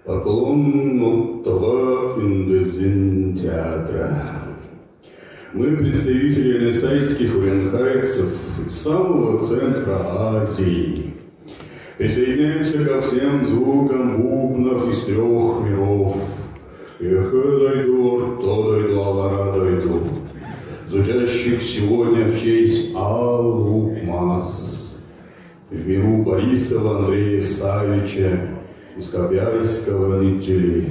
Поклон от Талафиндезин театра. Мы представители несайских уренхайцев из самого центра Азии. Присоединяемся ко всем звукам бубнов из 3 миров. Эхо дойду, то дойду, алара дойду. Звучащих сегодня в честь Аллу-Мас. В миру Борисова Андрея Савича из Кобяйского Нитили.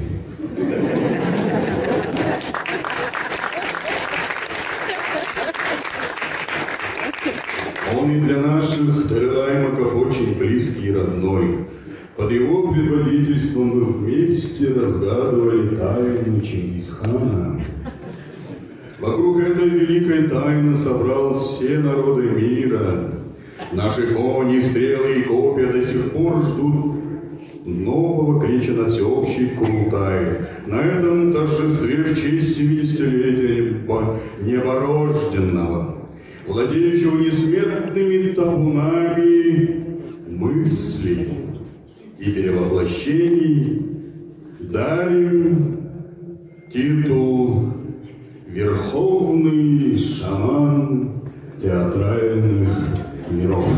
Он и для наших Тарелаймаков очень близкий и родной. Под его предводительством мы вместе разгадывали тайну Чингисхана. Вокруг этой великой тайны собрал все народы мира. Наши кони, стрелы и копья до сих пор ждут нового крича на всеобщий Курултай. На этом торжестве в честь 70-летия неборожденного, владеющего несметными табунами мыслей и перевоплощений, дарим титул «Верховный шаман театральных миров».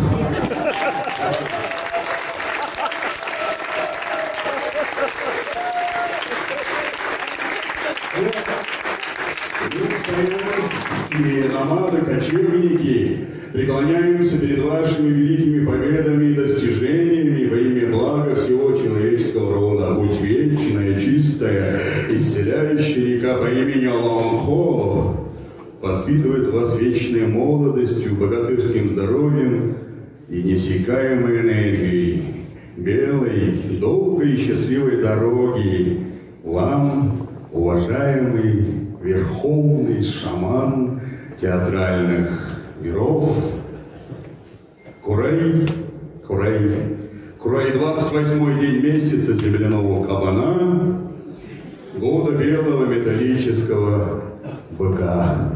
И намады, кочевники, преклоняемся перед вашими великими победами и достижениями во имя блага всего человеческого рода. Будь вечная, чистая, исцеляющая река по имени Алламхо подпитывает вас вечной молодостью, богатырским здоровьем и неиссякаемой энергией. Белой, долгой и счастливой дороги вам, уважаемый верховный шаман театральных миров Курай, 28-й день месяца земляного кабана, года белого металлического быка.